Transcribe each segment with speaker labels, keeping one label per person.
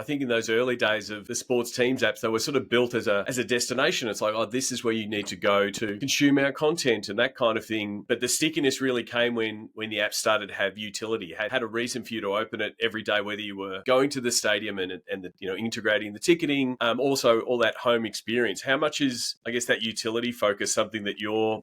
Speaker 1: I think in those early days of the sports teams apps, they were sort of built as a destination. It's like, oh, this is where you need to go to consume our content and that kind of thing. But the stickiness really came when the app started to have utility, had a reason for you to open it every day, whether you were going to the stadium and integrating the ticketing, also all that home experience. How much is, I guess, that utility focus something that you're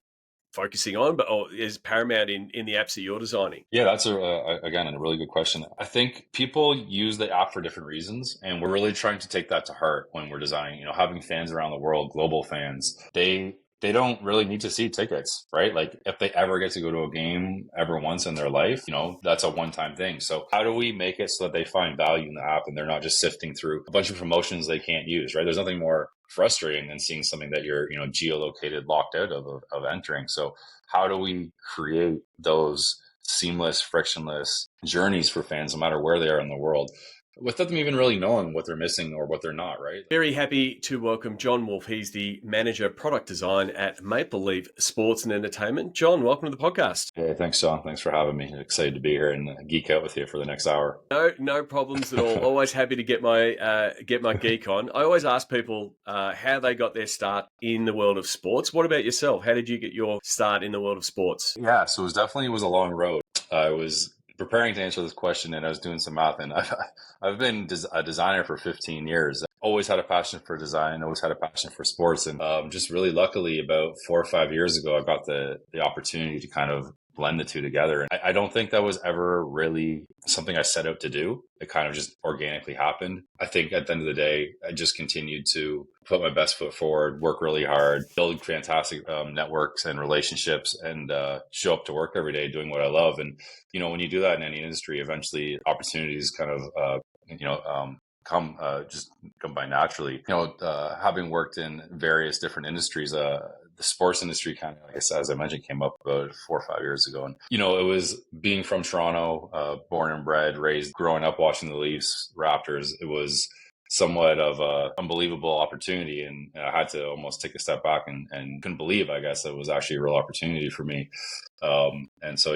Speaker 1: focusing on, or is paramount in the apps that you're designing?
Speaker 2: Yeah, that's again a really good question. I think people use the app for different reasons, and we're really trying to take that to heart when we're designing. Having fans around the world, global fans, they don't really need to see tickets, right? Like if they ever get to go to a game ever once in their life, that's a one-time thing. So how do we make it so that they find value in the app and they're not just sifting through a bunch of promotions they can't use, right? There's nothing more frustrating than seeing something that you're, geolocated, locked out of entering. So how do we create those seamless, frictionless journeys for fans, no matter where they are in the world, without them even really knowing what they're missing or what they're not, right?
Speaker 1: Very happy to welcome Jon Wolf. He's the Manager Product Design at Maple Leaf Sports and Entertainment. Jon, welcome to the podcast.
Speaker 2: Hey, thanks, John. Thanks for having me. Excited to be here and geek out with you for the next hour.
Speaker 1: No problems at all. Always happy to get my geek on. I always ask people how they got their start in the world of sports. What about yourself? How did you get your start in the world of sports?
Speaker 2: Yeah, so it was a long road. I was preparing to answer this question and I was doing some math, and I've been a designer for 15 years. Always had a passion for design, always had a passion for sports. And just really luckily about 4 or 5 years ago, I got the opportunity to kind of blend the two together. And I don't think that was ever really something I set out to do. It kind of just organically happened. I think at the end of the day, I just continued to put my best foot forward, work really hard, build fantastic networks and relationships, and show up to work every day doing what I love. And, when you do that in any industry, eventually opportunities kind of, come by naturally. Having worked in various different industries, the sports industry kind of, as I mentioned, came up about 4 or 5 years ago. And, it was being from Toronto, born and bred, raised, growing up watching the Leafs, Raptors. It was somewhat of a unbelievable opportunity. And I had to almost take a step back and couldn't believe, I guess, it was actually a real opportunity for me. And so,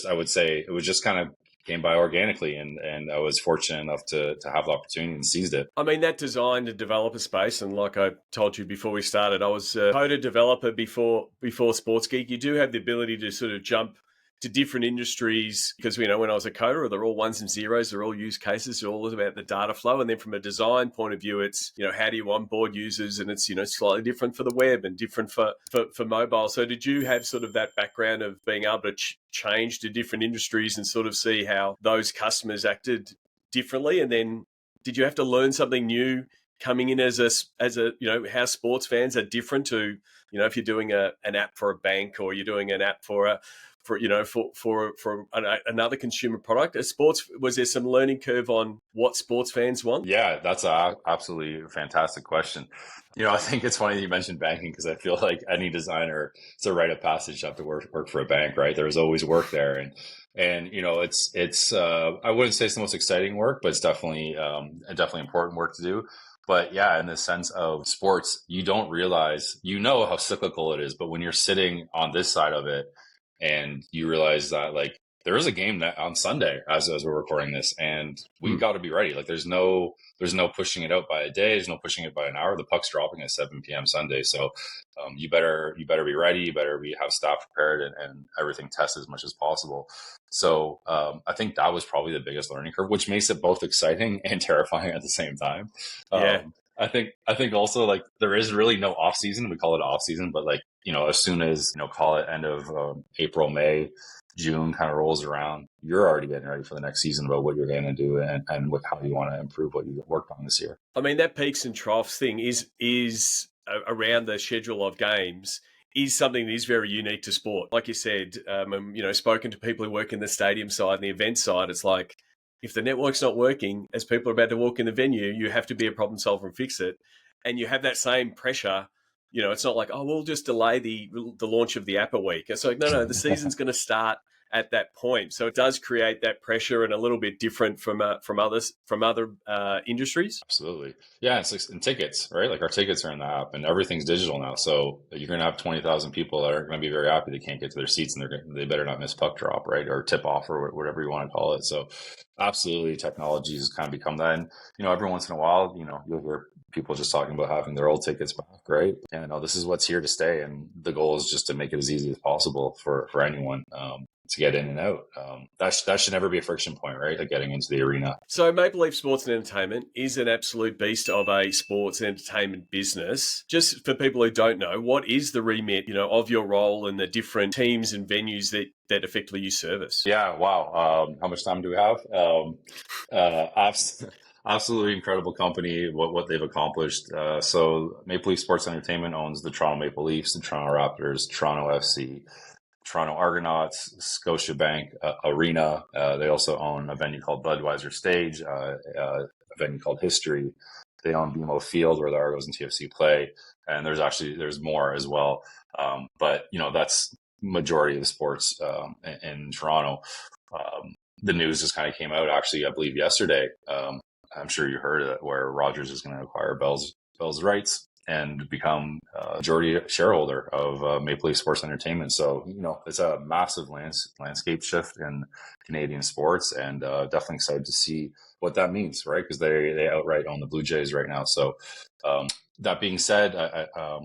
Speaker 2: I would say it was just kind of came by organically, and I was fortunate enough to have the opportunity and seized it.
Speaker 1: I mean, that design to developer space, and like I told you before we started, I was a coder developer before Sports Geek. You do have the ability to sort of jump to different industries because, when I was a coder, they're all ones and zeros, they're all use cases, they're all about the data flow. And then from a design point of view, it's, how do you onboard users? And it's, slightly different for the web and different for mobile. So did you have sort of that background of being able to change to different industries and sort of see how those customers acted differently? And then did you have to learn something new coming in as a how sports fans are different to, if you're doing an app for a bank or you're doing an app for another consumer product? Was there some learning curve on what sports fans want?
Speaker 2: Yeah, that's a absolutely fantastic question. I think it's funny that you mentioned banking because I feel like any designer, it's a rite of passage to have to work for a bank, right? There's always work there. And it's I wouldn't say it's the most exciting work, but it's definitely important work to do. But yeah, in the sense of sports, you don't realize, how cyclical it is, but when you're sitting on this side of it, and you realize that there is a game on Sunday as we're recording this, and we got to be ready. There's no pushing it out by a day. There's no pushing it by an hour. The puck's dropping at 7 p.m. Sunday. So you better be ready. You better have staff prepared and everything tested as much as possible. So I think that was probably the biggest learning curve, which makes it both exciting and terrifying at the same time.
Speaker 1: Yeah.
Speaker 2: I think also there is really no off season. We call it off season, but as soon as, call it end of April, May, June kind of rolls around, you're already getting ready for the next season about what you're going to do and with how you want to improve what you worked on this year.
Speaker 1: I mean, that peaks and troughs thing is around the schedule of games is something that is very unique to sport. Like you said, spoken to people who work in the stadium side and the event side, it's like, if the network's not working, as people are about to walk in the venue, you have to be a problem solver and fix it. And you have that same pressure. It's not like, oh, we'll just delay the launch of the app a week. It's like, no, the season's going to start at that point. So it does create that pressure and a little bit different from other industries.
Speaker 2: Absolutely. Yeah. And tickets, right? Like our tickets are in the app and everything's digital now. So you're going to have 20,000 people that are going to be very happy they can't get to their seats, and they better not miss puck drop, right? Or tip off, or whatever you want to call it. So absolutely, technology has kind of become that. And, every once in a while, you'll hear people just talking about having their old tickets back, right? And this is what's here to stay. And the goal is just to make it as easy as possible for anyone to get in and out. That should never be a friction point, right? Like getting into the arena.
Speaker 1: So Maple Leaf Sports and Entertainment is an absolute beast of a sports and entertainment business. Just for people who don't know, what is the remit, of your role and the different teams and venues that effectively you service?
Speaker 2: Yeah, wow. How much time do we have? Absolutely incredible company, what they've accomplished. So Maple Leaf Sports Entertainment owns the Toronto Maple Leafs, the Toronto Raptors, Toronto FC, Toronto Argonauts, Scotiabank Arena. They also own a venue called Budweiser Stage, a venue called History. They own BMO Field, where the Argos and TFC play. And there's more as well. But that's majority of the sports in Toronto. The news just kind of came out, actually, I believe yesterday. I'm sure you heard it, where Rogers is going to acquire Bell's rights and become a majority shareholder of Maple Leaf Sports Entertainment. So, it's a massive landscape shift in Canadian sports, and definitely excited to see what that means, right? Because they outright own the Blue Jays right now. So that being said,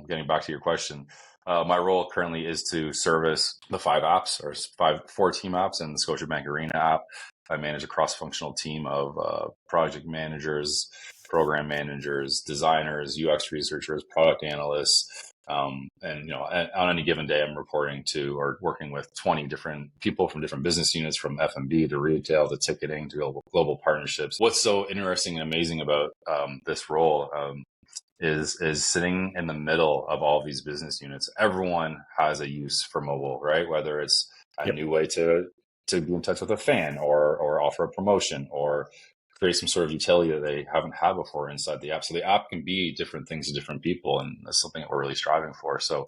Speaker 2: getting back to your question, my role currently is to service the 4 team apps in the Scotiabank Arena app. I manage a cross-functional team of project managers, program managers, designers, UX researchers, product analysts. And on any given day, I'm reporting to or working with 20 different people from different business units, from F&B to retail to ticketing to global partnerships. What's so interesting and amazing about this role is sitting in the middle of all these business units. Everyone has a use for mobile, right? Whether it's a new way to be in touch with a fan, or offer a promotion, or create some sort of utility that they haven't had before inside the app. So the app can be different things to different people, and that's something that we're really striving for. So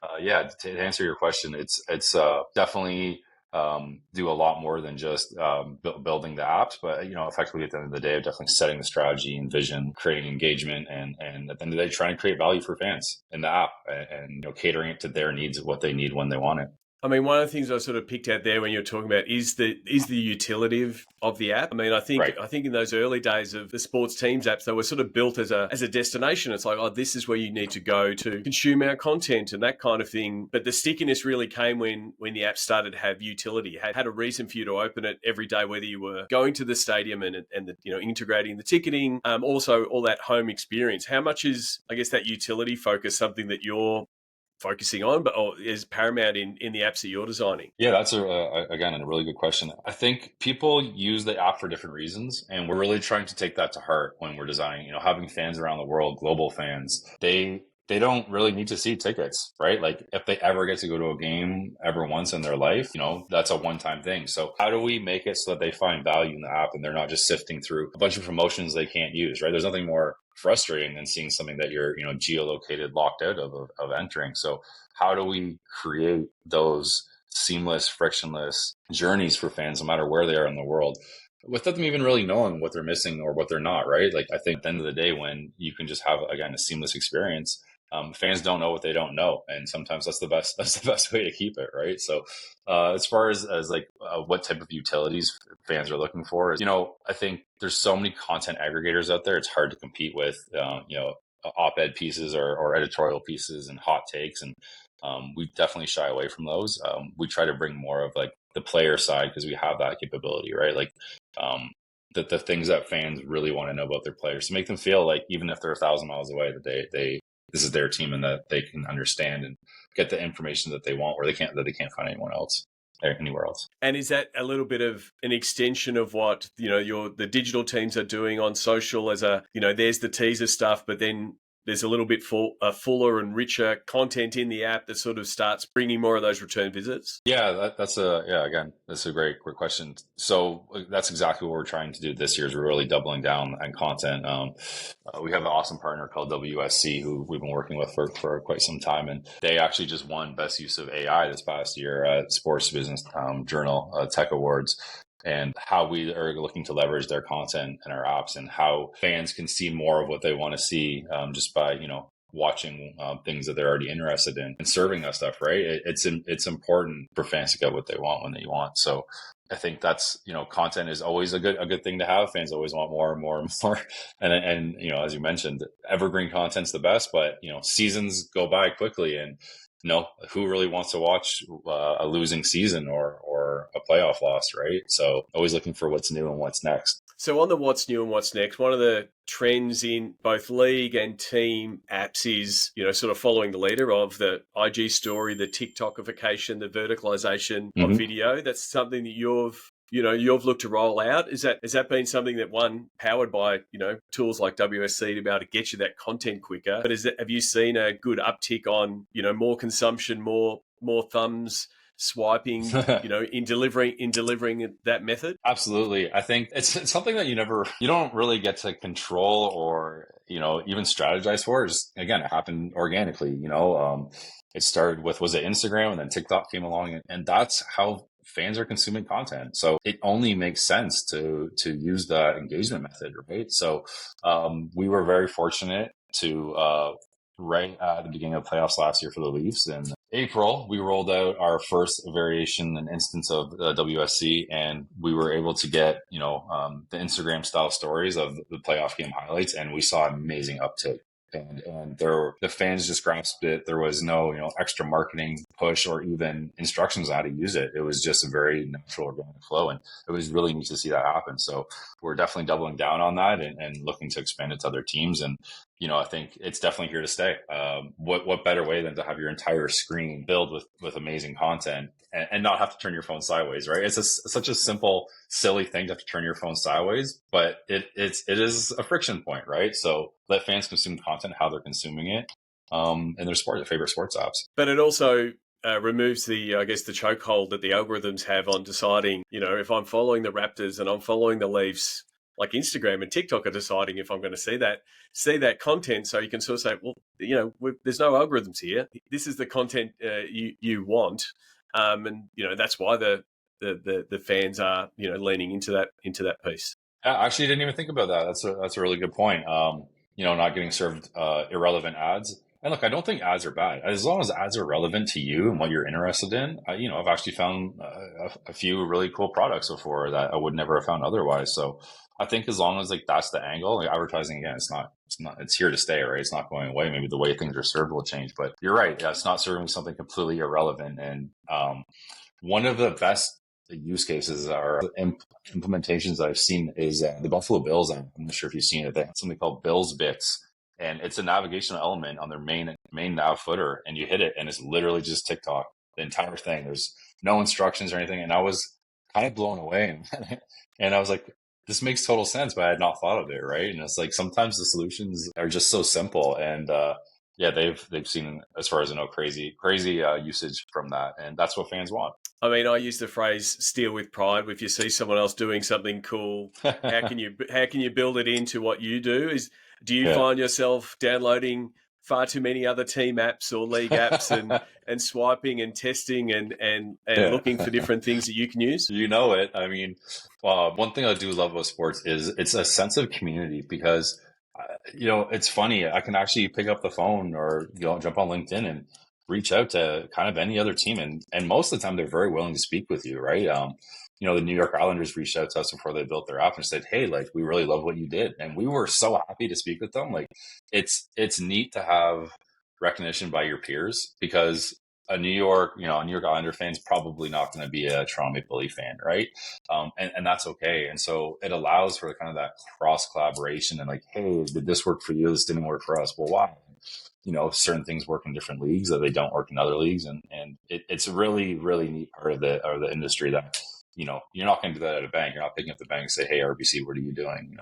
Speaker 2: to answer your question, it's definitely do a lot more than just building the apps, but effectively at the end of the day, definitely setting the strategy and vision, creating engagement, and at the end of the day, trying to create value for fans in the app, and catering it to their needs of what they need when they want it.
Speaker 1: I mean, one of the things I sort of picked out there when you were talking about is the utility of the app. I mean, I think in those early days of the sports teams apps, they were sort of built as a destination. It's like, oh, this is where you need to go to consume our content and that kind of thing. But the stickiness really came when the app started to have utility, had a reason for you to open it every day, whether you were going to the stadium and integrating the ticketing, also all that home experience. How much is, I guess, that utility focus something that you're focusing on, or is paramount in the apps that you're designing?
Speaker 2: Yeah, that's again a really good question. I think people use the app for different reasons, and we're really trying to take that to heart when we're designing. Having fans around the world, global fans, they don't really need to see tickets, right? Like if they ever get to go to a game ever once in their life, that's a one-time thing. So how do we make it so that they find value in the app and they're not just sifting through a bunch of promotions they can't use, right? There's nothing more frustrating than seeing something that you're, geolocated, locked out of entering. So how do we create those seamless, frictionless journeys for fans, no matter where they are in the world, without them even really knowing what they're missing or what they're not, right? Like I think at the end of the day, when you can just have, again, a seamless experience, fans don't know what they don't know, and sometimes that's the best way to keep it, right? So as far as what type of utilities fans are looking for, I think there's so many content aggregators out there, it's hard to compete with op-ed pieces or editorial pieces and hot takes, and we definitely shy away from those. We try to bring more of like the player side, because we have that capability, right? Like the things that fans really want to know about their players, to make them feel like even if they're 1,000 miles away, that this is their team, and that they can understand and get the information that they want, where they can't find anywhere else. And
Speaker 1: is that a little bit of an extension of what the digital teams are doing on social, as there's the teaser stuff, but then there's a little bit fuller and richer content in the app that sort of starts bringing more of those return visits?
Speaker 2: Yeah, again, that's a great question. So that's exactly what we're trying to do this year is we're really doubling down on content. We have an awesome partner called WSC who we've been working with for quite some time. And they actually just won Best Use of AI this past year at Sports Business Journal Tech Awards. And how we are looking to leverage their content and our apps and how fans can see more of what they want to see just by, watching things that they're already interested in and serving that stuff, right? It's important for fans to get what they want when they want. So I think that's, content is always a good thing to have. Fans always want more and more and more. And as you mentioned, evergreen content's the best, but, seasons go by quickly and, who really wants to watch a losing season or a playoff loss, right? So always looking for what's new and what's next.
Speaker 1: So on the what's new and what's next, one of the trends in both league and team apps is, sort of following the leader of the IG story, the TikTokification, the verticalization of video. That's something that you've looked to roll out. Has that been something that powered by, tools like WSC to be able to get you that content quicker? But have you seen a good uptick on, more consumption, more thumbs swiping, in delivering that method?
Speaker 2: Absolutely. I think it's something that you don't really get to control or, even strategize for. Just, again, it happened organically, it started with, was it Instagram, and then TikTok came along, and that's how fans are consuming content. So it only makes sense to use that engagement method, right? So we were very fortunate to right at the beginning of playoffs last year for the Leafs. In April, we rolled out our first variation and instance of WSC, and we were able to get, the Instagram style stories of the playoff game highlights, and we saw an amazing uptick. And the fans just grasped it. There was no, extra marketing push or even instructions on how to use it. It was just a very natural organic flow. And it was really neat to see that happen. So we're definitely doubling down on that and looking to expand it to other teams. And, I think it's definitely here to stay. What better way than to have your entire screen filled with amazing content and not have to turn your phone sideways, right? It's such a simple, silly thing to have to turn your phone sideways, but it is a friction point, right? So let fans consume content how they're consuming it in their favorite sports apps.
Speaker 1: But it also removes the chokehold that the algorithms have on deciding, if I'm following the Raptors and I'm following the Leafs, like Instagram and TikTok are deciding if I'm going to see that content. So you can sort of say, well, there's no algorithms here. This is the content you want, and that's why the fans are leaning into that piece.
Speaker 2: I actually didn't even think about that. That's a really good point. Not getting served irrelevant ads. And look, I don't think ads are bad. As long as ads are relevant to you and what you're interested in, I've actually found a few really cool products before that I would never have found otherwise. So I think as long as that's the angle, advertising, again, it's here to stay, right? It's not going away. Maybe the way things are served will change, but you're right. It's not serving something completely irrelevant. And one of the best use cases or implementations I've seen is the Buffalo Bills. I'm not sure if you've seen it. They have something called Bills Bits. And it's a navigational element on their main nav footer, and you hit it, and it's literally just TikTok, the entire thing. There's no instructions or anything, and I was kind of blown away, and I was like, "This makes total sense," but I had not thought of it, right? And it's like sometimes the solutions are just so simple, and they've seen, as far as I know, crazy usage from that, and that's what fans want.
Speaker 1: I mean, I use the phrase "steal with pride." If you see someone else doing something cool, how can you build it into what you do? Do you find yourself downloading far too many other team apps or league apps and swiping and testing and looking for different things that you can use?
Speaker 2: You know it. I mean, one thing I do love about sports is it's a sense of community because, it's funny. I can actually pick up the phone or jump on LinkedIn and reach out to kind of any other team. And most of the time they're very willing to speak with you, right? The New York Islanders reached out to us before they built their app and said, "Hey, we really love what you did." And we were so happy to speak with them. It's neat to have recognition by your peers because a New York Islander fan's probably not going to be a Toronto Maple Leaf fan, right? And that's okay. And so it allows for kind of that cross collaboration and hey, did this work for you? This didn't work for us. Well, why? Certain things work in different leagues that they don't work in other leagues. And it's a really, really neat part of the industry that, you're not going to do that at a bank. You're not picking up the bank and say, "Hey, RBC, what are you doing?"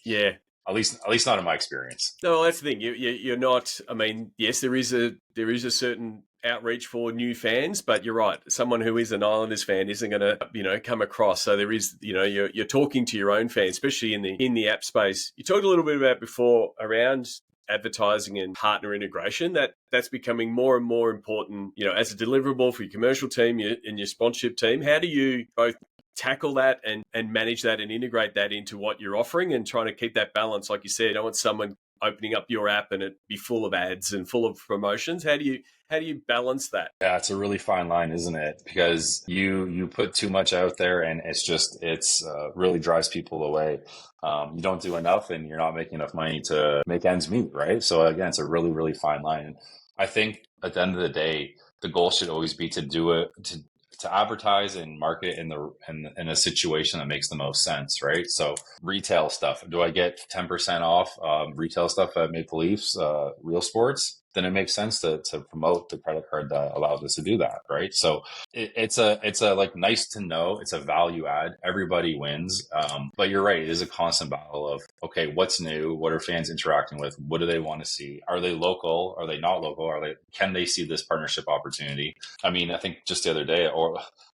Speaker 1: Yeah.
Speaker 2: At least not in my experience.
Speaker 1: No, that's the thing. You're not. I mean, yes, there is a certain outreach for new fans, but you're right. Someone who is an Islanders fan isn't going to come across. So there is you're talking to your own fans, especially in the app space. You talked a little bit about before around advertising and partner integration. That's becoming more and more important. As a deliverable for your commercial team and your sponsorship team. How do you both tackle that and manage that and integrate that into what you're offering and trying to keep that balance? Like you said, you don't want someone opening up your app and it be full of ads and full of promotions. How do you balance that?
Speaker 2: Yeah, it's a really fine line, isn't it? Because you put too much out there and it's really drives people away. You don't do enough and you're not making enough money to make ends meet, right? So again, it's a really, really fine line. And I think at the end of the day, the goal should always be to do it, to advertise and market in a situation that makes the most sense, right? So retail stuff. Do I get 10% off retail stuff at Maple Leafs, Real Sports? Then it makes sense to promote the credit card that allows us to do that, right? So it's a like nice to know. It's a value add. Everybody wins. But you're right. It is a constant battle of, okay, what's new? What are fans interacting with? What do they want to see? Are they local? Are they not local? Can they see this partnership opportunity? I mean, I think just the other day,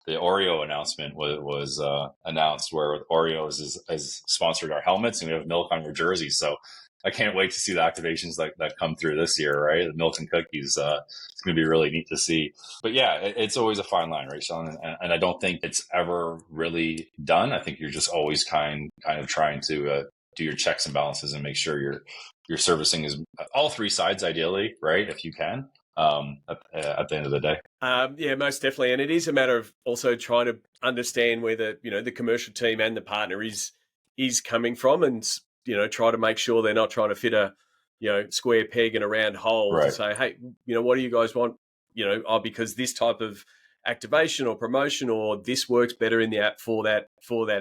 Speaker 2: the Oreo announcement was announced, where Oreo has sponsored our helmets and we have milk on your jerseys. So I can't wait to see the activations that come through this year, right? The Milton cookies, it's going to be really neat to see. But yeah, it's always a fine line, right, Sean? And I don't think it's ever really done. I think you're just always kind of trying to do your checks and balances and make sure your servicing is all three sides, ideally, right? If you can, at the end of the day.
Speaker 1: Yeah, most definitely. And it is a matter of also trying to understand where the commercial team and the partner is coming from, and try to make sure they're not trying to fit a square peg in a round hole.
Speaker 2: Right.
Speaker 1: To say, hey, what do you guys want? Because this type of activation or promotion or this works better in the app for that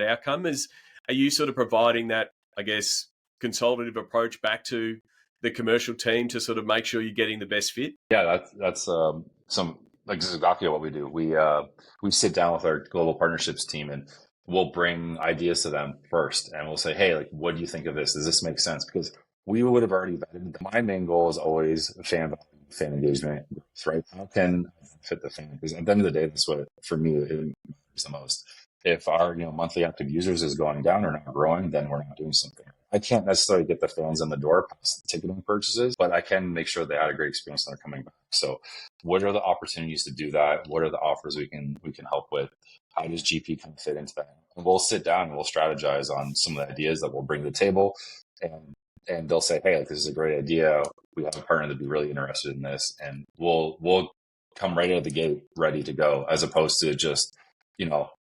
Speaker 1: outcome. Are you sort of providing that, I guess, consultative approach back to the commercial team to sort of make sure you're getting the best fit?
Speaker 2: Yeah, that's this is exactly what we do. We sit down with our global partnerships team and we'll bring ideas to them first, and we'll say, hey, like, what do you think of this? Does this make sense? Because we would have already vetted. My main goal is always fan engagement, right? How can I fit the fan? Because at the end of the day, that's what, for me, it matters the most. If our monthly active users is going down or not growing, then we're not doing something. I can't necessarily get the fans in the door past the ticketing purchases, but I can make sure they had a great experience and they're coming back. So what are the opportunities to do that? What are the offers we can help with? How does GP kind of fit into that? And we'll sit down and we'll strategize on some of the ideas that we'll bring to the table. And they'll say, hey, like, this is a great idea. We have a partner that'd be really interested in this. And we'll come right out of the gate ready to go, as opposed to just,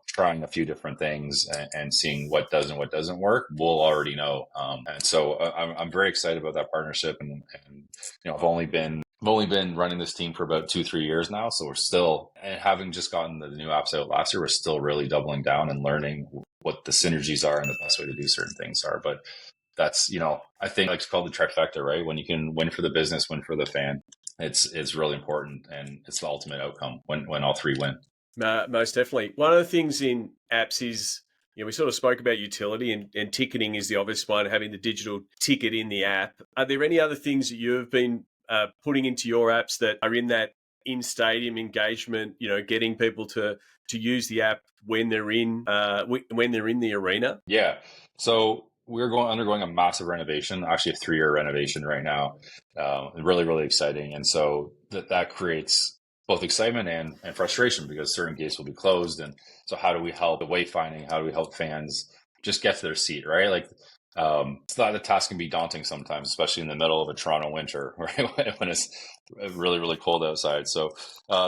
Speaker 2: trying a few different things and seeing what does and what doesn't work. We'll already know. And so I'm very excited about that partnership. And I've only been running this team for about 2-3 years now. So we're still, and having just gotten the new apps out last year, we're still really doubling down and learning what the synergies are and the best way to do certain things are. But that's, I think it's called the trifecta, right? When you can win for the business, win for the fan, it's really important. And it's the ultimate outcome when all three win.
Speaker 1: Most definitely. One of the things in apps is, we sort of spoke about utility, and ticketing is the obvious one, having the digital ticket in the app. Are there any other things that you've been putting into your apps that are in that in-stadium engagement, getting people to use the app when they're in the arena?
Speaker 2: Yeah. So we're undergoing a massive renovation, actually a 3-year renovation right now. Really, really exciting. And so that creates both excitement and frustration, because certain gates will be closed. And so how do we help the wayfinding? How do we help fans just get to their seat, right? Like, the task can be daunting sometimes, especially in the middle of a Toronto winter, right? When it's really, really cold outside. So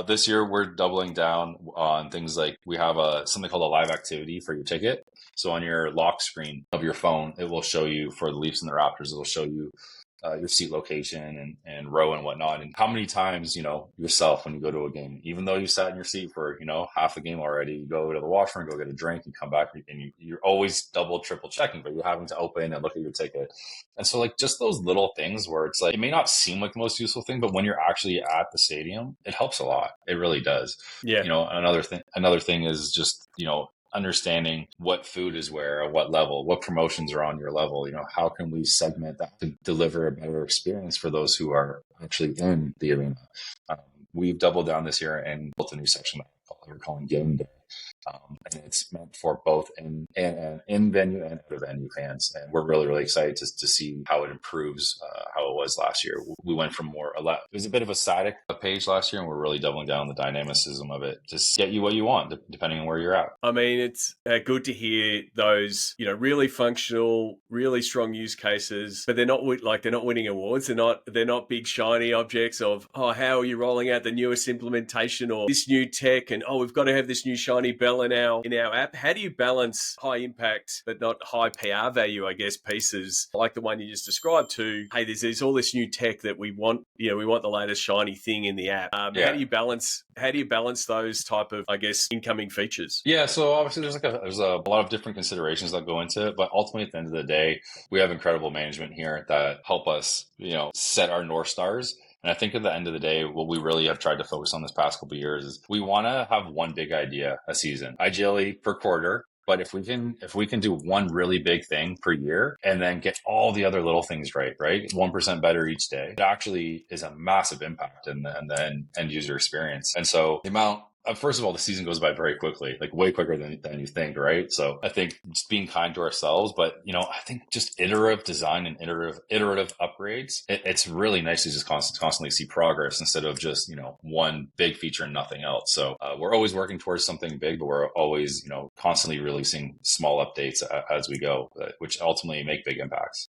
Speaker 2: this year we're doubling down on things like, we have something called a live activity for your ticket. So on your lock screen of your phone, it will show you, for the Leafs and the Raptors, it will show you your seat location and row and whatnot. And how many times, yourself, when you go to a game, even though you sat in your seat for, half a game already, you go to the washroom, go get a drink, you come back, and you're always double, triple checking, but you're having to open and look at your ticket. And so, like, just those little things where it's like, it may not seem like the most useful thing, but when you're actually at the stadium, it helps a lot. It really does.
Speaker 1: Yeah.
Speaker 2: Another thing is just, understanding what food is where, at what level, what promotions are on your level. How can we segment that to deliver a better experience for those who are actually in the arena? We've doubled down this year and built a new section that we're calling Game Day. And it's meant for both in venue and out of venue fans. And we're really, really excited to see how it improves how it was last year. We went from it was a bit of a static page last year, and we're really doubling down on the dynamicism of it. Just get you what you want, depending on where you're at.
Speaker 1: I mean, it's good to hear those, really functional, really strong use cases, but they're not winning awards. They're not big shiny objects of, oh, how are you rolling out the newest implementation or this new tech, and we've got to have this new shiny bell in our app. How do you balance high impact but not high PR value, I guess, pieces like the one you just described to, hey, there's all this new tech that we want, we want the latest shiny thing in the app. How do you balance those type of, I guess, incoming features?
Speaker 2: Yeah, so obviously there's a lot of different considerations that go into it, but ultimately at the end of the day, we have incredible management here that help us, set our North Stars. And I think at the end of the day, what we really have tried to focus on this past couple of years is we want to have one big idea a season, ideally per quarter. But if we can do one really big thing per year and then get all the other little things right, 1% better each day, it actually is a massive impact in the end user experience. And so the amount, first of all, the season goes by very quickly, like way quicker than you think, right? So I think just being kind to ourselves, but I think just iterative design and iterative upgrades, it's really nice to just constantly see progress instead of just, one big feature and nothing else. So we're always working towards something big, but we're always, constantly releasing small updates as we go, which ultimately make big impacts.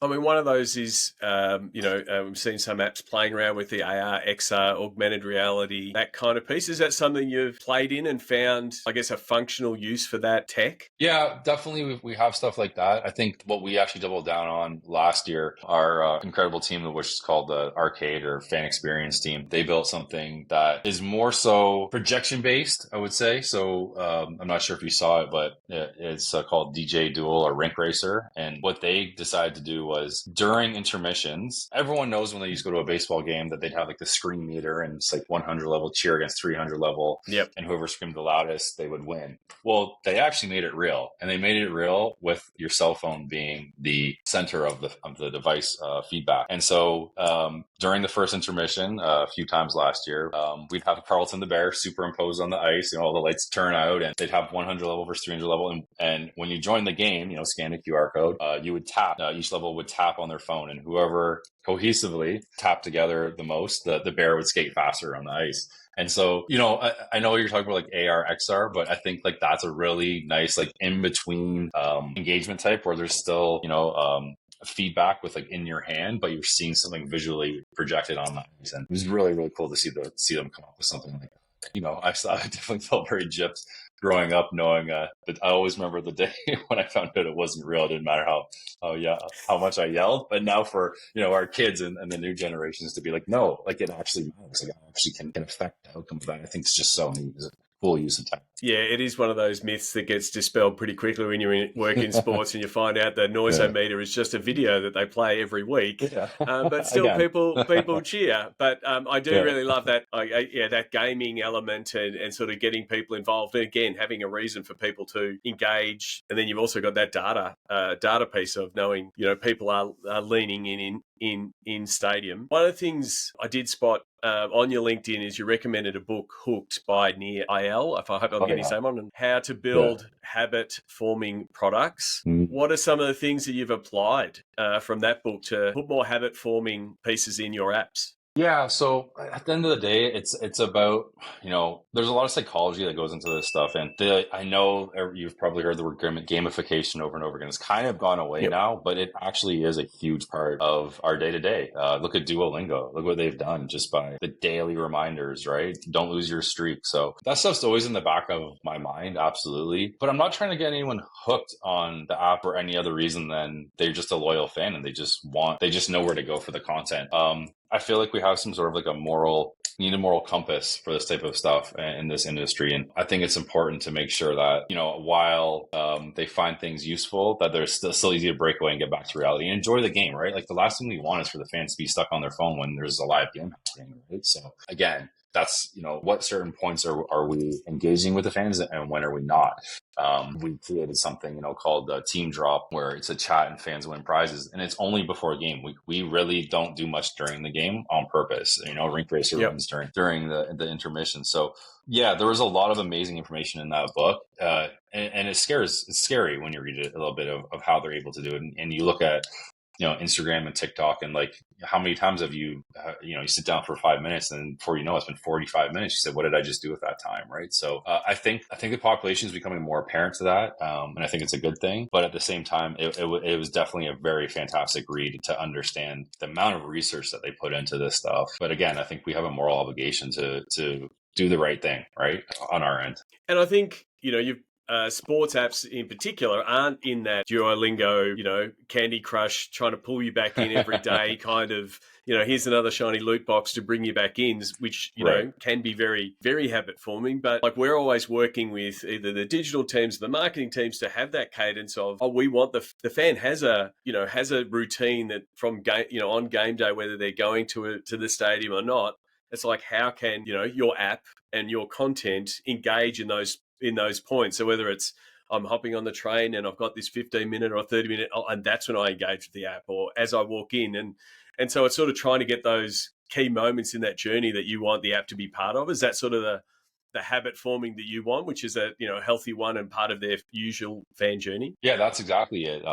Speaker 1: I mean, one of those is, we've seen some apps playing around with the AR, XR, augmented reality, that kind of piece. Is that something you've played in and found, I guess, a functional use for that tech?
Speaker 2: Yeah, definitely. We have stuff like that. I think what we actually doubled down on last year, our incredible team, which is called the Arcade or Fan Experience team, they built something that is more so projection-based, I would say. So I'm not sure if you saw it, but it's called DJ Duel or Rink Racer. And what they decided to do was during intermissions, everyone knows when they used to go to a baseball game that they'd have like the screen meter and it's like 100 level cheer against 300 level.
Speaker 1: Yep.
Speaker 2: And whoever screamed the loudest, they would win. Well, they actually made it real, and they made it real with your cell phone being the center of the device feedback. And so during the first intermission, a few times last year, we'd have Carlton the Bear superimposed on the ice, all the lights turn out, and they'd have 100 level versus 300 level. And when you join the game, scan a QR code, you would tap, each level would tap on their phone, and whoever cohesively tapped together the most, the bear would skate faster on the ice. And so, I know you're talking about like AR, XR, but I think like that's a really nice like in between engagement type where there's still, feedback with like in your hand, but you're seeing something visually projected on the ice. And it was really, really cool to see them come up with something like that. I definitely felt very gypped growing up, knowing that I always remember the day when I found out it wasn't real. It didn't matter how much I yelled. But now for our kids and the new generations to be like, no, like it actually matters. Like it actually can affect the outcome of that. I think it's just so neat. It's a cool use of tech.
Speaker 1: Yeah, it is one of those myths that gets dispelled pretty quickly when you work in sports and you find out the noisometer is just a video that they play every week. Yeah. But still, people cheer. But I do really love that. That gaming element and sort of getting people involved. And again, having a reason for people to engage. And then you've also got that data piece of knowing people are leaning in stadium. One of the things I did spot on your LinkedIn is you recommended a book, Hooked by Nir Ayal, if I hope I'm getting his name on, and how to build habit-forming products. What are some of the things that you've applied from that book to put more habit-forming pieces in your apps?
Speaker 2: Yeah, so at the end of the day, it's about, there's a lot of psychology that goes into this stuff. And I know you've probably heard the word gamification over and over again. It's kind of gone away now, but it actually is a huge part of our day-to-day. Look at Duolingo. Look what they've done just by the daily reminders, right? Don't lose your streak. So that stuff's always in the back of my mind, absolutely. But I'm not trying to get anyone hooked on the app for any other reason than they're just a loyal fan and they just know where to go for the content. I feel like we have some sort of like need a moral compass for this type of stuff in this industry. And I think it's important to make sure that, while they find things useful, that they're still easy to break away and get back to reality and enjoy the game, right? Like the last thing we want is for the fans to be stuck on their phone when there's a live game happening, right? So again, that's, what certain points are we engaging with the fans and when are we not? We created something, called Team Drop, where it's a chat and fans win prizes, and it's only before a game. We really don't do much during the game on purpose. Rink Racer
Speaker 1: Yep.
Speaker 2: runs during the intermission. So yeah, there was a lot of amazing information in that book, and it's scary when you read it a little bit of how they're able to do it, and you look at Instagram and TikTok, and like, how many times have you you sit down for 5 minutes, and before you know it's been 45 minutes. You said, what did I just do with that time? Right. So I think the population is becoming more apparent to that, and I think it's a good thing. But at the same time, it was definitely a very fantastic read to understand the amount of research that they put into this stuff. But again, I think we have a moral obligation to do the right thing, right, on our end.
Speaker 1: And I think, you've sports apps in particular aren't in that Duolingo, Candy Crush, trying to pull you back in every day kind of, here's another shiny loot box to bring you back in, which,
Speaker 2: Right.
Speaker 1: can be very, very habit forming. But like, we're always working with either the digital teams, the marketing teams, to have that cadence of, we want the fan has a routine that from game, on game day, whether they're going to the stadium or not. It's like, how can, your app and your content engage in those points? So whether it's I'm hopping on the train and I've got this 15-minute or 30-minute, and that's when I engage with the app, or as I walk in. And so it's sort of trying to get those key moments in that journey that you want the app to be part of. Is that sort of the habit forming that you want, which is a healthy one and part of their usual fan journey?
Speaker 2: Yeah, that's exactly it.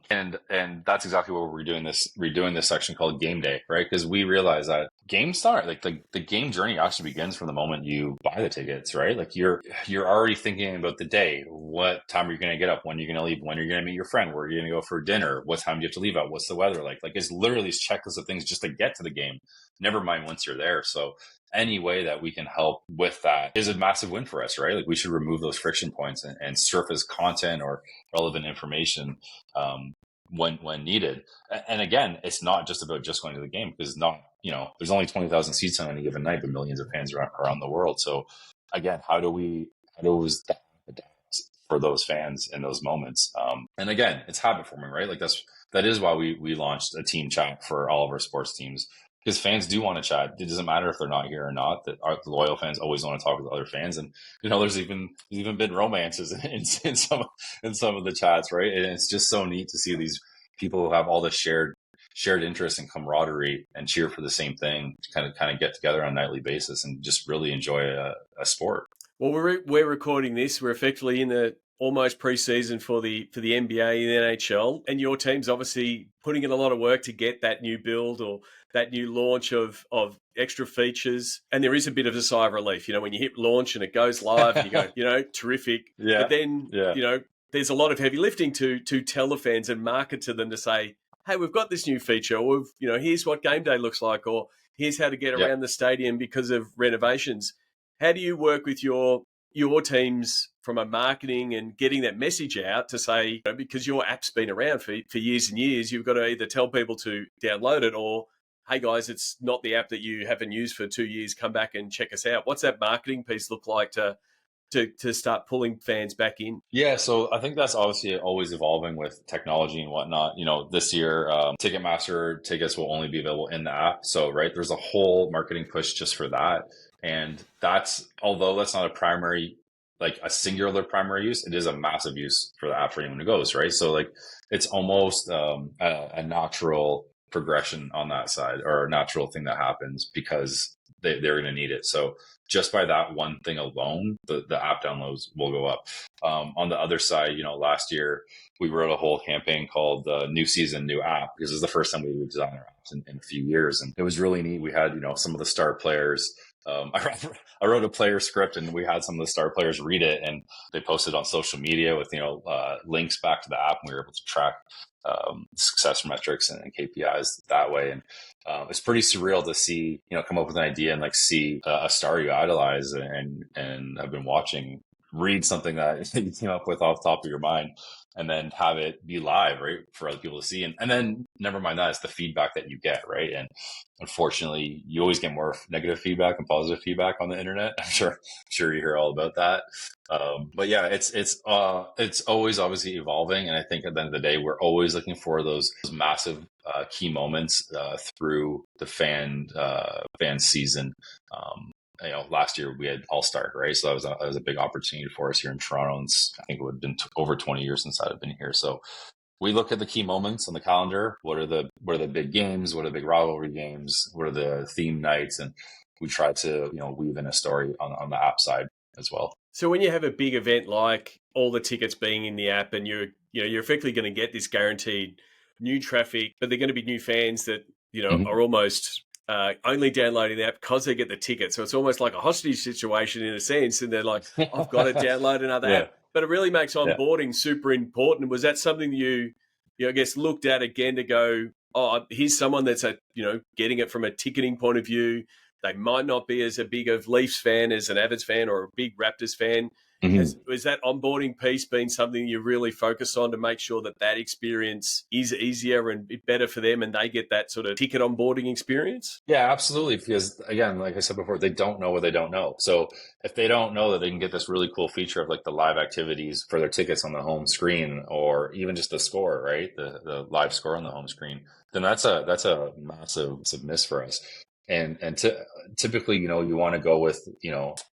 Speaker 2: And that's exactly what we're doing this section called Game Day, right? Because we realize that game start, like the game journey actually begins from the moment you buy the tickets, right? Like you're already thinking about the day. What time are you going to get up? When are you going to leave? When are you going to meet your friend? Where are you going to go for dinner? What time do you have to leave at? What's the weather like? Like, it's literally this checklist of things just to get to the game. Never mind once you're there. So any way that we can help with that is a massive win for us, right? Like, we should remove those friction points and surface content or relevant information when needed. And again, it's not just about just going to the game, because there's only 20,000 seats on any given night, but millions of fans around the world. So again, how do adapt for those fans in those moments? And again, it's habit forming, right? Like, that is why we launched a team chat for all of our sports teams, because fans do want to chat. It doesn't matter if they're not here or not. That the loyal fans always want to talk with other fans, and there's even been romances in some of the chats, right? And it's just so neat to see these people who have all this shared interest and camaraderie and cheer for the same thing, kind of get together on a nightly basis and just really enjoy a sport.
Speaker 1: Well, we're recording this. We're effectively in the almost pre-season for the NBA and the NHL, and your team's obviously putting in a lot of work to get that new build or that new launch of extra features. And there is a bit of a sigh of relief, when you hit launch and it goes live and you go, terrific.
Speaker 2: Yeah.
Speaker 1: But then, there's a lot of heavy lifting to tell the fans and market to them to say, hey, we've got this new feature, or here's what game day looks like, or here's how to get around the stadium because of renovations. How do you work with your teams from a marketing and getting that message out to say, because your app's been around for years and years, you've got to either tell people to download it, or, hey guys, it's not the app that you haven't used for 2 years, come back and check us out. What's that marketing piece look like to start pulling fans back in?
Speaker 2: Yeah, so I think that's obviously always evolving with technology and whatnot. This year, Ticketmaster tickets will only be available in the app. So, right, there's a whole marketing push just for that. And although that's not a singular primary use, it is a massive use for the app for anyone who goes, right? So, like, it's almost a natural progression on that side, or a natural thing that happens because they're going to need it. So just by that one thing alone, the app downloads will go up. On the other side, last year we wrote a whole campaign called New Season, New App, because it was the first time we would design our apps in a few years. And it was really neat. We had, some of the star players. I wrote a player script, and we had some of the star players read it, and they posted on social media with, links back to the app. And we were able to track success metrics and KPIs that way. And it's pretty surreal to see, come up with an idea and see a star you idolize and have been watching read something that you came up with off the top of your mind, and then have it be live, right, for other people to see. And then never mind that, it's the feedback that you get, right? And unfortunately, you always get more negative feedback and positive feedback on the internet. I'm sure you hear all about that. But yeah, it's always obviously evolving. And I think at the end of the day, we're always looking for those massive key moments through the fan season. last year we had All-Star, right? So that was a big opportunity for us here in Toronto. And I think it would have been over 20 years since I've been here. So we look at the key moments on the calendar. What are the big games? What are the big rivalry games? What are the theme nights? And we try to, weave in a story on the app side as well.
Speaker 1: So when you have a big event like all the tickets being in the app, and you're effectively going to get this guaranteed new traffic, but they're going to be new fans that are almost only downloading the app because they get the ticket. So it's almost like a hostage situation in a sense, and they're like, I've got to download another app. But it really makes onboarding super important. Was that something you I guess looked at again to go, oh, here's someone that's getting it from a ticketing point of view. They might not be as a big of Leafs fan as an Avids fan or a big Raptors fan. Was that onboarding piece been something you really focus on to make sure that experience is easier and better for them and they get that sort of ticket onboarding experience?
Speaker 2: Yeah, absolutely. Because again, like I said before, they don't know what they don't know. So if they don't know that they can get this really cool feature of like the live activities for their tickets on the home screen, or even just the score, right? The live score on the home screen, then that's a massive miss for us. And typically, you want to go with,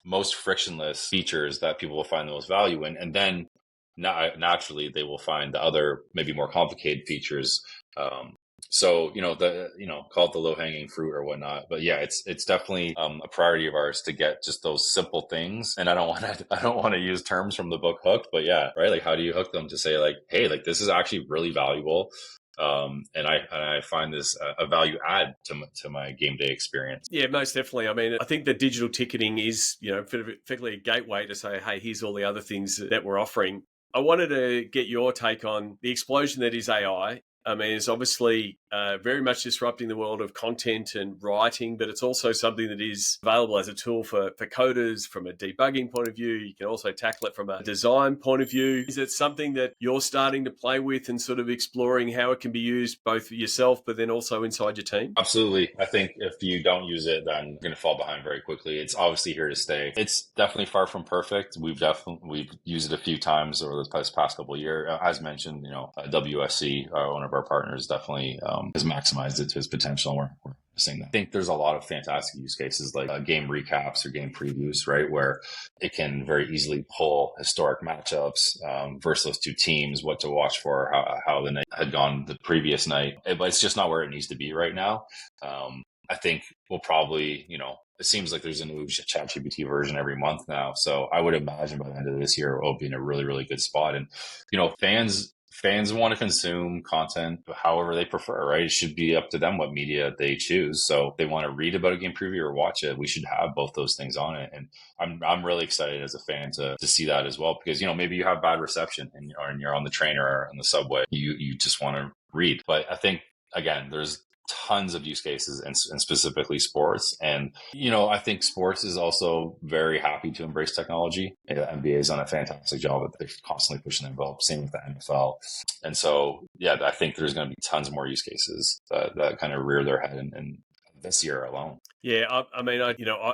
Speaker 2: most frictionless features that people will find the most value in. And then naturally they will find the other, maybe more complicated features. So, call it the low hanging fruit or whatnot. But yeah, it's definitely a priority of ours to get just those simple things. And I don't want to use terms from the book hooked, but yeah, right. Like, how do you hook them to say like, hey, like this is actually really valuable. And I find this a value add to my game day experience.
Speaker 1: Yeah, most definitely. I mean, I think the digital ticketing is, effectively a gateway to say, hey, here's all the other things that we're offering. I wanted to get your take on the explosion that is AI. I mean, it's obviously very much disrupting the world of content and writing, but it's also something that is available as a tool for coders from a debugging point of view. You can also tackle it from a design point of view. Is it something that you're starting to play with and sort of exploring how it can be used both for yourself, but then also inside your team?
Speaker 2: Absolutely. I think if you don't use it, then you're going to fall behind very quickly. It's obviously here to stay. It's definitely far from perfect. We've used it a few times over the past couple of years. As mentioned, WSC, one of our partners, definitely has maximized it to its potential. We're seeing that. I think there's a lot of fantastic use cases like game recaps or game previews, right, where it can very easily pull historic matchups versus those two teams, what to watch for, how the night had gone the previous night. But it's just not where it needs to be right now. I think we'll probably, it seems like there's a new ChatGPT version every month now. So I would imagine by the end of this year, we'll be in a really, really good spot. And, fans want to consume content however they prefer, right? It should be up to them what media they choose. So if they want to read about a game preview or watch it, we should have both those things on it. And I'm really excited as a fan to see that as well, because, maybe you have bad reception and you're on the train or on the subway. You just want to read. But I think, again, there's tons of use cases and specifically sports. And, I think sports is also very happy to embrace technology. The NBA has done a fantastic job. They're constantly pushing the envelope. Same with the NFL. And so, yeah, I think there's going to be tons more use cases that kind of rear their head in this year alone.
Speaker 1: Yeah, I mean,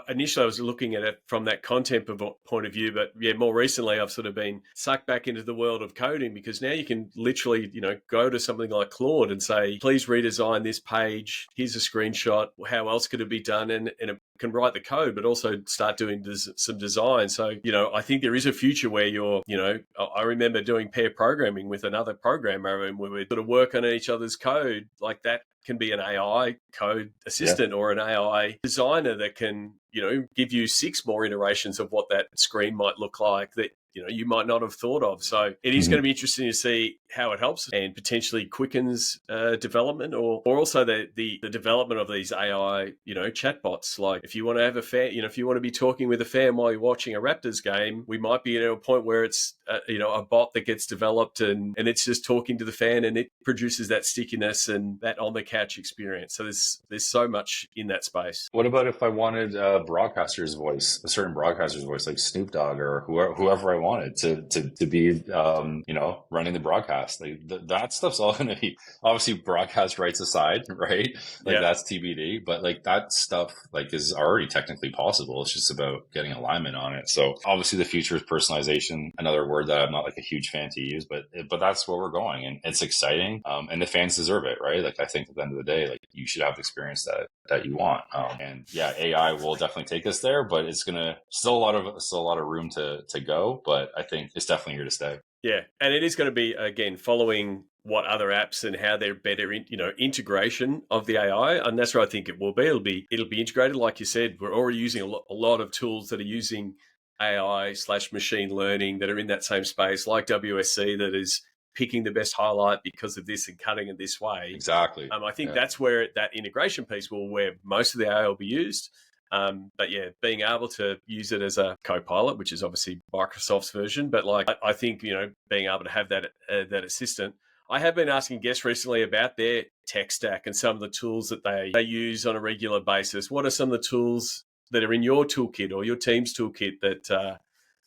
Speaker 1: initially I was looking at it from that content point of view, but yeah, more recently I've sort of been sucked back into the world of coding, because now you can literally, go to something like Claude and say, please redesign this page. Here's a screenshot. How else could it be done? And it can write the code, but also start doing some design. So, I think there is a future where I remember doing pair programming with another programmer, and we would sort of work on each other's code like that. Can be an AI code assistant or an AI designer that can, give you 6 more iterations of what that screen might look like that, you might not have thought of. So it is going to be interesting to see how it helps and potentially quickens development or also the development of these AI, chatbots. Like if you want to have a fan, if you want to be talking with a fan while you're watching a Raptors game, we might be at a point where it's, a bot that gets developed and it's just talking to the fan and it produces that stickiness and that on the couch experience. So there's so much in that space.
Speaker 2: What about if I wanted a broadcaster's voice, a certain broadcaster's voice, like Snoop Dogg or whoever I wanted to be, running the broadcast? Like that stuff's all going to be obviously broadcast rights aside, right? Like that's TBD, but like that stuff like is already technically possible. It's just about getting alignment on it. So obviously the future is personalization. Another word word that I'm not like a huge fan to use, but that's where we're going, and it's exciting. And the fans deserve it, right? Like I think at the end of the day, like you should have the experience that you want. And yeah, AI will definitely take us there, but it's gonna still a lot of room to go. But I think it's definitely here to stay.
Speaker 1: Yeah, and it is going to be, again, following what other apps and how they're better in, integration of the AI, and that's where I think it will be. It'll be integrated, like you said. We're already using a lot of tools that are using AI/machine learning that are in that same space, like WSC, that is picking the best highlight because of this and cutting it this way.
Speaker 2: Exactly.
Speaker 1: I think that's where that integration piece where most of the AI will be used. But yeah, being able to use it as a co-pilot, which is obviously Microsoft's version, but like I think being able to have that assistant. I have been asking guests recently about their tech stack and some of the tools that they use on a regular basis. What are some of the tools that are in your toolkit or your team's toolkit that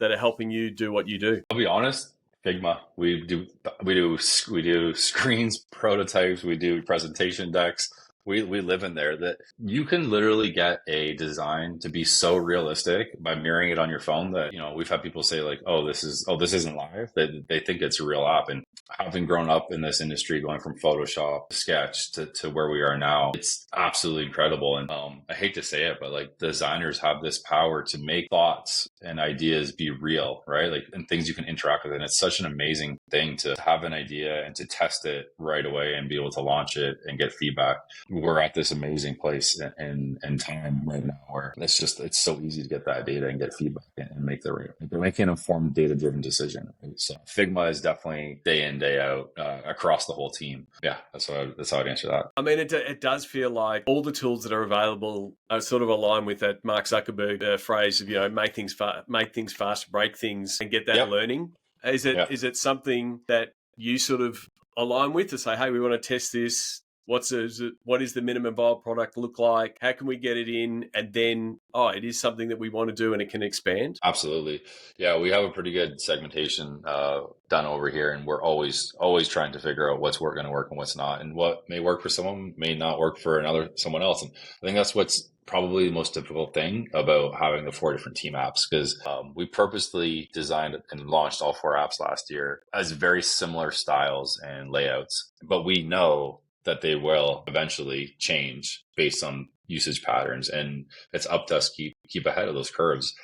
Speaker 1: are helping you do what you do?
Speaker 2: I'll be honest. Figma. We do screens, prototypes. We do presentation decks. We live in there. That you can literally get a design to be so realistic by mirroring it on your phone that we've had people say like, this isn't live. They think it's a real app. And having grown up in this industry, going from Photoshop, Sketch to where we are now, it's absolutely incredible. And I hate to say it, but like designers have this power to make thoughts and ideas be real, right? Like, and things you can interact with. And it's such an amazing thing to have an idea and to test it right away and be able to launch it and get feedback. We're at this amazing place in time right now where it's so easy to get that data and get feedback and make an informed data-driven decision. Right? So Figma is definitely day in, day out across the whole team. Yeah, that's how I'd answer that.
Speaker 1: I mean, it does feel like all the tools that are available are sort of aligned with that Mark Zuckerberg phrase of make things fast, break things, and get that learning. Is it something that you sort of align with to say, hey, we want to test this? What is the minimum viable product look like? How can we get it in? And then, it is something that we want to do and it can expand?
Speaker 2: Absolutely. Yeah, we have a pretty good segmentation done over here, and we're always trying to figure out what's going to work and what's not. And what may work for someone may not work for someone else. And I think that's what's probably the most difficult thing about having the 4 different team apps, because we purposely designed and launched all 4 apps last year as very similar styles and layouts. But we know that they will eventually change based on usage patterns, and it's up to us to keep ahead of those curves.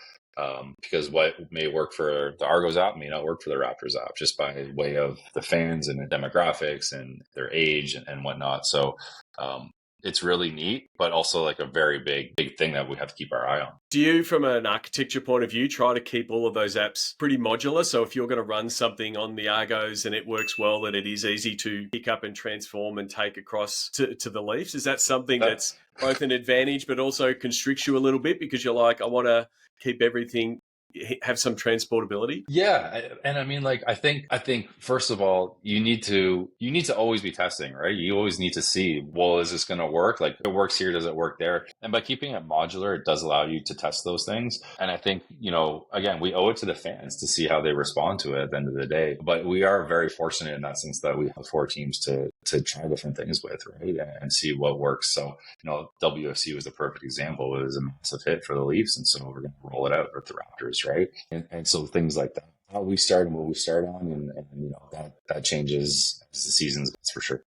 Speaker 2: Because what may work for the Argos app may not work for the Raptors app, just by way of the fans and the demographics and their age and whatnot. So it's really neat, but also like a very big thing that we have to keep our eye on.
Speaker 1: Do you, from an architecture point of view, try to keep all of those apps pretty modular? So if you're going to run something on the Argos and it works well, that it is easy to pick up and transform and take across to the Leafs? Is that something that's both an advantage, but also constricts you a little bit because you're like, I want to keep everything, have some transportability?
Speaker 2: Yeah. And I mean, like, I think first of all, you need to always be testing, right? You always need to see, well, is this going to work? Like, if it works here, does it work there? And by keeping it modular, it does allow you to test those things. And I think, again, we owe it to the fans to see how they respond to it at the end of the day. But we are very fortunate in that sense that we have 4 teams to try different things with, right? And see what works. So, WFC was the perfect example. It was a massive hit for the Leafs. And so we're going to roll it out with the Raptors, right? And so things like that, how we start and what we start on, and that changes as the seasons, that's for sure.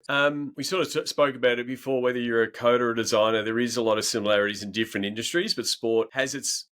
Speaker 1: We sort of spoke about it before, whether you're a coder or a designer, there is a lot of similarities in different industries, but sport has its,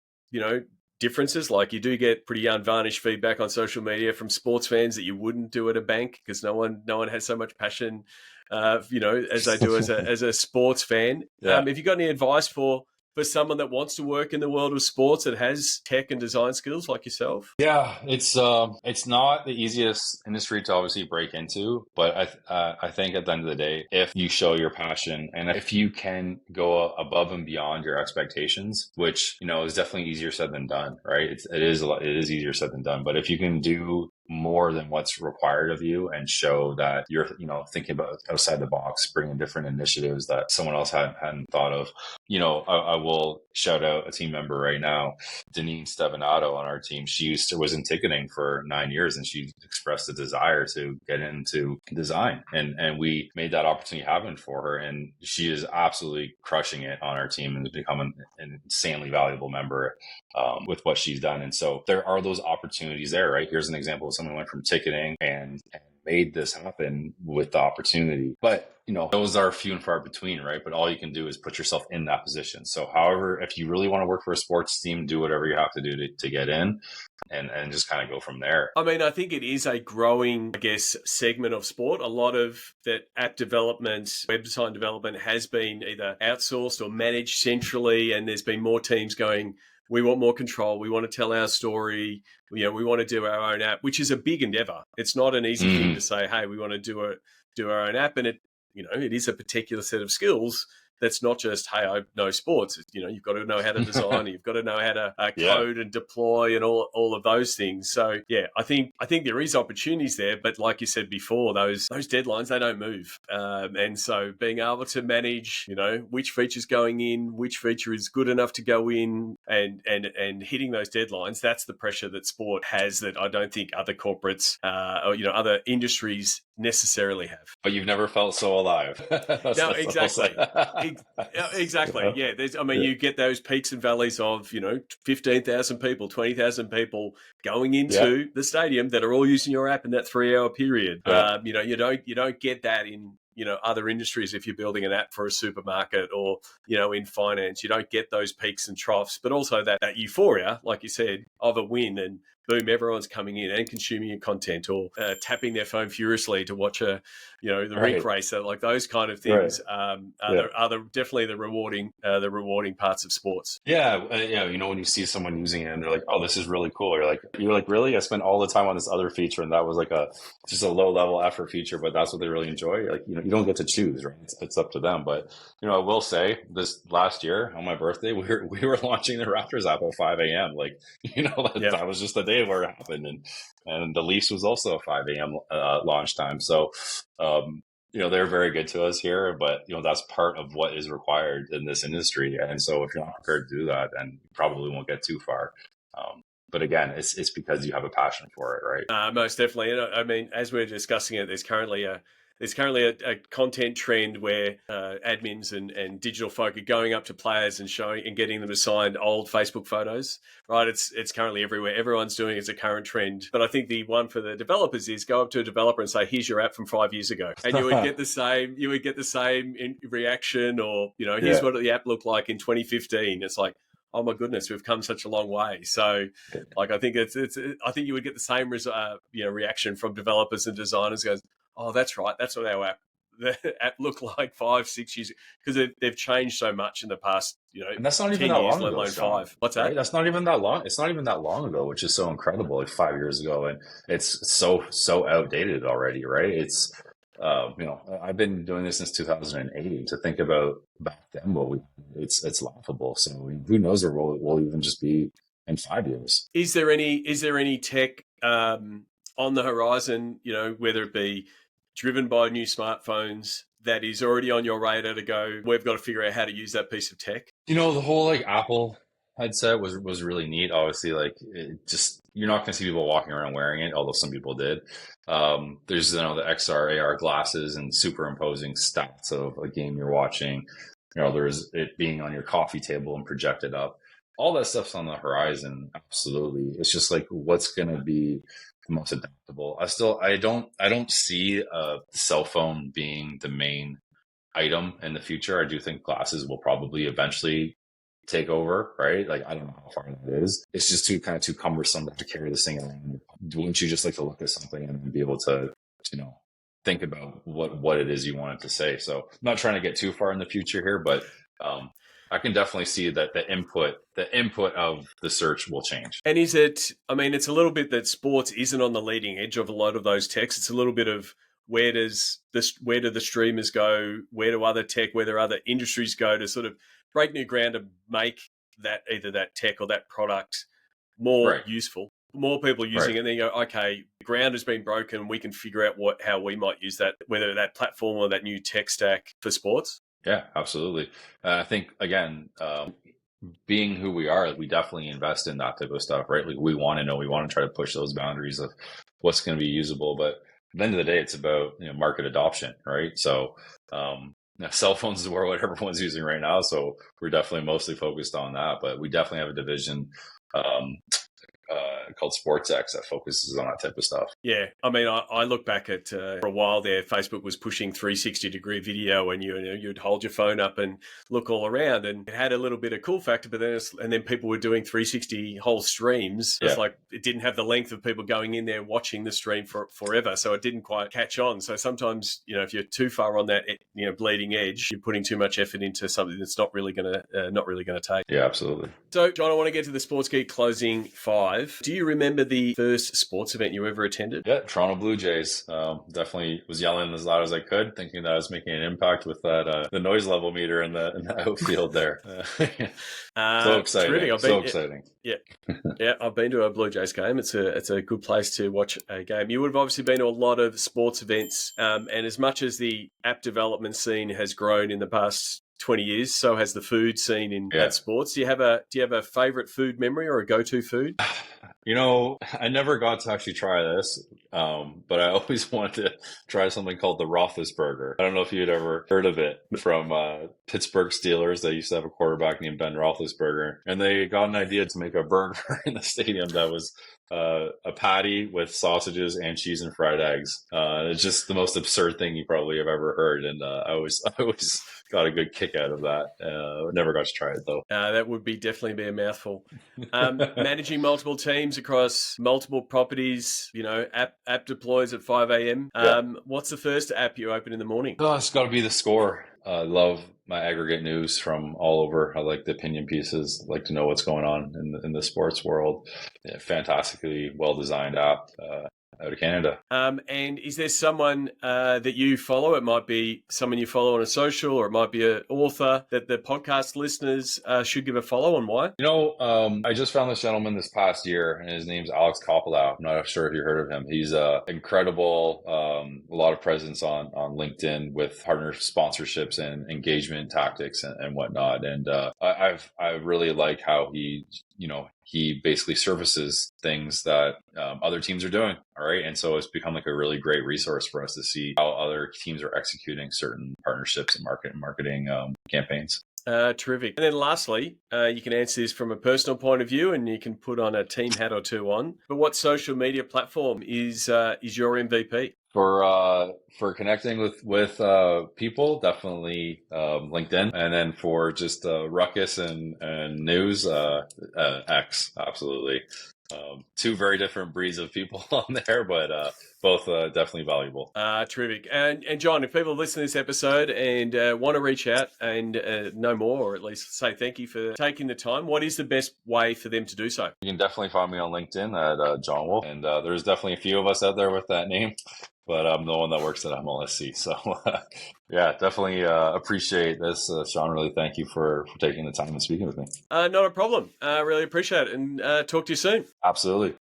Speaker 1: differences. Like you do get pretty unvarnished feedback on social media from sports fans that you wouldn't do at a bank because no one has so much passion, as they do as a sports fan.
Speaker 2: Yeah.
Speaker 1: Have you got any advice for someone that wants to work in the world of sports that has tech and design skills like yourself?
Speaker 2: Yeah, it's not the easiest industry to obviously break into, but I think at the end of the day, if you show your passion and if you can go above and beyond your expectations, which is definitely easier said than done, right? It is easier said than done. But if you can do more than what's required of you and show that you're, thinking about outside the box, bringing different initiatives that someone else hadn't thought of. I will shout out a team member right now, Denise Stevanato on our team. She was in ticketing for 9 years, and she expressed a desire to get into design, and we made that opportunity happen for her, and she is absolutely crushing it on our team and has become an insanely valuable member with what she's done. And so there are those opportunities there, right? Here's an example of someone who went from ticketing and made this happen with the opportunity. But those are few and far between, right? But all you can do is put yourself in that position. So however, if you really want to work for a sports team, do whatever you have to do to get in, and just kind of go from there.
Speaker 1: I mean, I think it is a growing, segment of sport. A lot of that app development, web design development has been either outsourced or managed centrally, and there's been more teams going, we want more control. We want to tell our story. We want to do our own app, which is a big endeavor. It's not an easy thing to say, hey, we want to do our own app. And it is a particular set of skills. That's not just, hey, I know sports. You've got to know how to design. You've got to know how to code and deploy and all of those things. So, yeah, I think there is opportunities there. But like you said before, those deadlines, they don't move. And so being able to manage, which feature's going in, which feature is good enough to go in, and hitting those deadlines, that's the pressure that sport has that I don't think other corporates or, other industries necessarily have.
Speaker 2: But you've never felt so alive.
Speaker 1: No, exactly. Exactly. Yeah. You get those peaks and valleys of, 15,000 people, 20,000 people going into the stadium that are all using your app in that 3-hour period.
Speaker 2: Yeah.
Speaker 1: You don't get that in, other industries. If you're building an app for a supermarket or, in finance, you don't get those peaks and troughs, but also that euphoria, like you said, of a win, and boom, everyone's coming in and consuming your content, or tapping their phone furiously to watch the rink race. So like those kind of things are definitely the rewarding parts of sports.
Speaker 2: Yeah, when you see someone using it and they're like, "Oh, this is really cool," you're like, "Really? I spent all the time on this other feature, and that was like just a low level effort feature, but that's what they really enjoy." Like, you don't get to choose, right? It's up to them. But I will say, this last year on my birthday, we were launching the Raptors app at 5 a.m. Like, that was just the day where it happened, and the Leafs was also a 5 a.m. Launch time. So, they're very good to us here, but that's part of what is required in this industry. And so, if you're not prepared to do that, then you probably won't get too far. But again, it's because you have a passion for it, right?
Speaker 1: Most definitely. And I mean, as we're discussing it, there's currently a content trend where admins and digital folk are going up to players and showing and getting them to sign old Facebook photos, right? It's currently everywhere. Everyone's doing it. It's a current trend. But I think the one for the developers is go up to a developer and say, here's your app from 5 years ago. And you would get the same, reaction, or, here's what the app looked like in 2015. It's like, oh my goodness, we've come such a long way. So, like, I think I think you would get the same reaction from developers and designers. Goes, oh, that's right. That's what our app looked like 5-6 years, because they've changed so much in the past,
Speaker 2: and that's not even
Speaker 1: 10
Speaker 2: that
Speaker 1: years,
Speaker 2: long
Speaker 1: let
Speaker 2: ago,
Speaker 1: alone
Speaker 2: Sean,
Speaker 1: 5. What's that?
Speaker 2: Right? That's not even that long. It's not even that long ago, which is so incredible. Like 5 years ago, and it's so outdated already, right? It's I've been doing this since 2008. To think about back then, it's laughable. So who knows where we'll even just be in 5 years.
Speaker 1: Is there any tech on the horizon, whether it be driven by new smartphones, that is already on your radar to go, we've got to figure out how to use that piece of tech?
Speaker 2: The whole Apple headset was really neat. Obviously, you're not going to see people walking around wearing it, although some people did. There's the XR, AR glasses and superimposing stats of a game you're watching. There's it being on your coffee table and projected up. All that stuff's on the horizon. Absolutely. It's just like, what's going to be the most adaptable? I don't see a cell phone being the main item in the future. I do think glasses will probably eventually take over, right? Like, I don't know how far that is. It's just too cumbersome to carry this thing around. Wouldn't you just like to look at something and be able to, think about what it is you want it to say? So I'm not trying to get too far in the future here, but I can definitely see that the input of the search will change.
Speaker 1: And is it, it's a little bit that sports isn't on the leading edge of a lot of those techs. It's a little bit of where do the streamers go? Where do other industries go to sort of break new ground to make either that tech or that product more useful? More people using it, and then you go, okay, ground has been broken. We can figure out how we might use that, whether that platform or that new tech stack for sports.
Speaker 2: Yeah, absolutely. I think, again, being who we are, we definitely invest in that type of stuff, right? Like we want to know, we want to try to push those boundaries of what's going to be usable. But at the end of the day, it's about market adoption, right? So cell phones is what everyone's using right now. So we're definitely mostly focused on that. But we definitely have a division called Sports X that focuses on that type of stuff.
Speaker 1: Yeah, I mean, I look back at for a while there, Facebook was pushing 360-degree video, and you'd hold your phone up and look all around, and it had a little bit of cool factor. But then people were doing 360 whole streams. It's like it didn't have the length of people going in there watching the stream forever, so it didn't quite catch on. So sometimes if you're too far on that bleeding edge, you're putting too much effort into something that's not really going to take.
Speaker 2: Yeah, absolutely.
Speaker 1: So, John, I want to get to the Sports Geek closing 5. Do you remember the first sports event you ever attended?
Speaker 2: Yeah, Toronto Blue Jays. Definitely was yelling as loud as I could, thinking that I was making an impact with that the noise level meter in the outfield there. So exciting!
Speaker 1: Terrific.
Speaker 2: So exciting.
Speaker 1: Yeah, yeah. I've been to a Blue Jays game. It's a good place to watch a game. You would have obviously been to a lot of sports events, and as much as the app development scene has grown in the past 20 years, so has the food scene in sports. Do you have a favorite food memory or a go-to food?
Speaker 2: I never got to actually try this, but I always wanted to try something called the Roethlisberger. I don't know if you'd ever heard of it, from Pittsburgh Steelers. They used to have a quarterback named Ben Roethlisberger, and they got an idea to make a burger in the stadium that was a patty with sausages and cheese and fried eggs. It's just the most absurd thing you probably have ever heard, and I always got a good kick out of that. Never got to try it though.
Speaker 1: That would definitely be a mouthful. Managing multiple teams across multiple properties, app deploys at 5 a.m. What's the first app you open in the morning?
Speaker 2: Oh, it's got to be the Score. I love my aggregate news from all over. I like the opinion pieces. I like to know what's going on in the sports world. Yeah, fantastically well-designed app. Out of Canada.
Speaker 1: And is there someone that you follow? It might be someone you follow on a social, or it might be an author that the podcast listeners should give a follow on. Why?
Speaker 2: I just found this gentleman this past year, and his name's Alex Coppola. I'm not sure if you heard of him. He's incredible, a lot of presence on LinkedIn with partner sponsorships and engagement tactics and whatnot. And I really like how he basically surfaces things that other teams are doing. All right. And so it's become like a really great resource for us to see how other teams are executing certain partnerships and marketing campaigns.
Speaker 1: Terrific. And then lastly, you can answer this from a personal point of view, and you can put on a team hat or two on. But what social media platform is your MVP?
Speaker 2: For connecting with people, definitely LinkedIn, and then for just ruckus and news, X, absolutely. Two very different breeds of people on there, but both definitely valuable.
Speaker 1: Terrific. And John, if people listen to this episode and want to reach out and know more, or at least say thank you for taking the time, what is the best way for them to do so?
Speaker 2: You can definitely find me on LinkedIn at Jon Wolf, and there's definitely a few of us out there with that name, but I'm the one that works at MLSE. So yeah, definitely appreciate this. Sean, really thank you for taking the time and speaking with me.
Speaker 1: Not a problem. Really appreciate it, and talk to you soon.
Speaker 2: Absolutely.